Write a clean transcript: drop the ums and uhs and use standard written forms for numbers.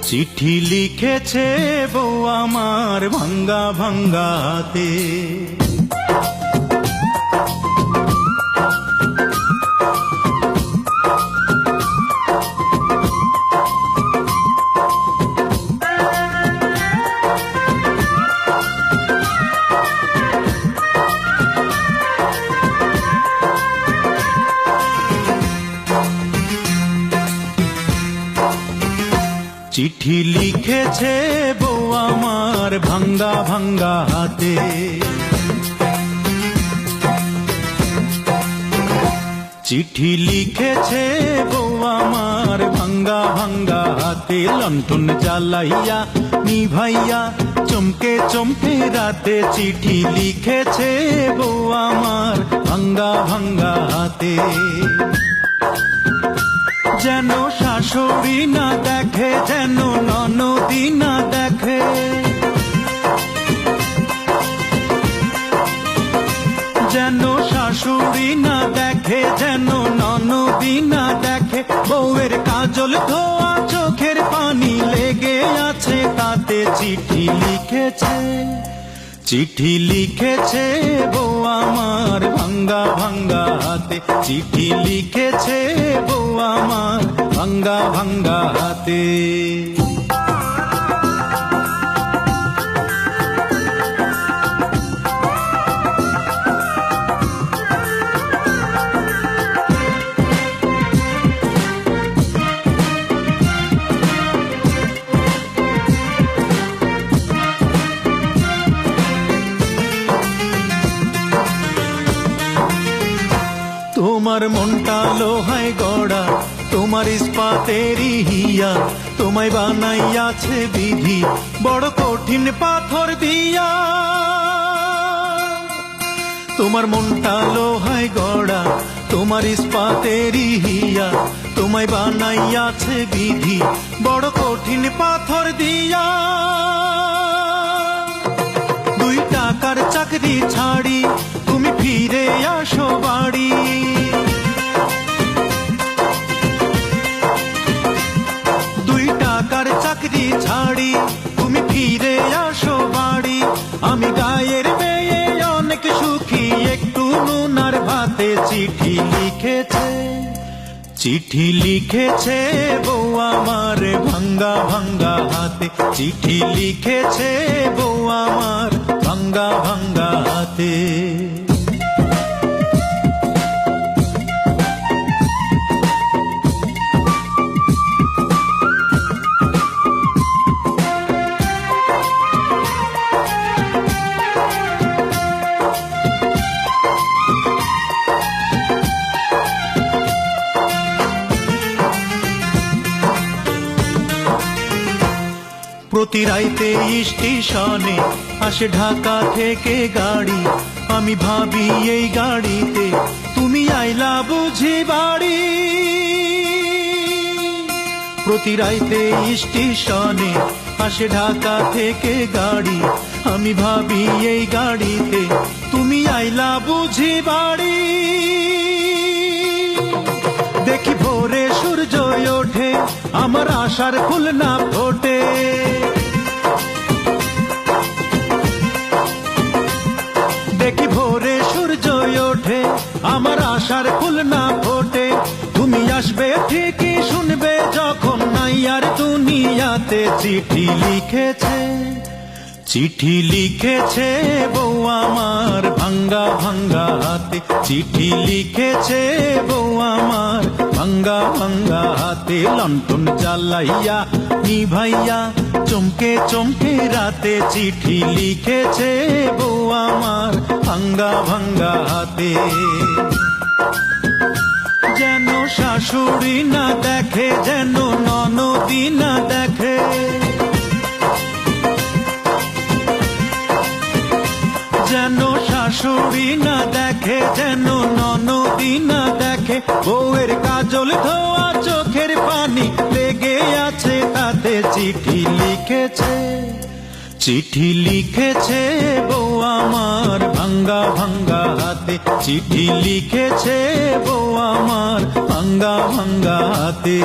চিঠি লিখেছে বউ আমার ভাঙ্গা ভাঙ্গা হাতে, চিঠি লিখেছে বউ আমার ভাঙ্গা ভাঙ্গা হাতে, চিঠি লিখেছে বউ আমার ভাঙ্গা ভাঙ্গা হাতে, লণ্ঠন জ্বালাইয়া নিভাইয়া চমকে চমকে রাতে, চিঠি লিখেছে বউ আমার ভাঙ্গা ভাঙ্গা হাতে। যেন শাশুড়ি না দেখে, যেন ননদি না দেখে, যেন শাশুড়ি না দেখে, যেন ননদি না দেখে, বউয়ের কাজল ধোয়া চোখের পানি লেগে আছে তাতে, চিঠি লিখেছে, চিঠি লিখেছে বউ আমার ভাঙ্গা ভাঙ্গা হাতে, চিঠি লিখেছে বউ আমার ভাঙ্গা ভাঙ্গা হাতে। তোমার মনটা লোহায় গড়া, তোমার ইস্পাতেরই হিয়া, তোমায় বানাইয়াছে বিধি বড় কঠিন পাথর দিয়া। তোমার মনটা লোহায় গড়া, তোমার ইস্পাতেরই হিয়া, তোমায় বানাইয়াছে বিধি বড় কঠিন পাথর দিয়া। 2 টাকার চাকরি ছাড়ি তুমি ফিরে আসো বাড়ি, 2 টাকার চাকরি ছাড়ি তুমি ফিরে আসো বাড়ি। আমি গায়ের মেয়ে অনেক সুখী, একটু নুনার ভাতে, চিঠি লিখেছে, চিঠি লিখেছে বউ আমার ভাঙ্গা ভাঙ্গা হাতে, চিঠি লিখেছে বউ আমার ভাঙ্গা ভাঙ্গা হাতে। প্রতি রাইতে স্টেশনে আসে ঢাকা থেকে গাড়ি, আমি ভাবি এই গাড়িতে তুমি আইলা বুঝি বাড়ি। প্রতি রাইতে স্টেশনে আসে ঢাকা থেকে গাড়ি, আমি ভাবি এই গাড়িতে তুমি আইলা বুঝি বাড়ি। দেখি ভোরে সূর্য ওঠে, আমার আশার ফুল না ফোটে, দেখি ভোরে সূর্য ওঠে, আমার আশার ফুল না ফোটে। তুমি আসবে ঠিকই শুনবে যখন নাই আর দুনিয়াতে, চিঠি লিখেছে, চিঠি লিখেছে বউ আমার ভাঙ্গা ভাঙ্গা হাতে, চিঠি লিখেছে বউ আমার ভাঙ্গা ভাঙ্গা হাতে। লণ্ঠন জ্বালাইয়া নিভাইয়া চমকে চমকে রাতে, চিঠি লিখেছে বউ আমার ভাঙ্গা ভাঙ্গা হাতে। যেন শাশুড়ি না দেখে, যেন ননদি না দেখে, যেন শাশুড়ি না দেখে, যেন ননদি না দেখে, বউয়ের কাজল ধোয়া চোখের পানি লেগে আছে তাতে, চিঠি লিখেছে, চিঠি লিখেছে বউ আমার ভাঙ্গা ভাঙ্গা হাতে চিঠি লিখেছে বউ আমার ভাঙ্গা ভাঙ্গা হাতে।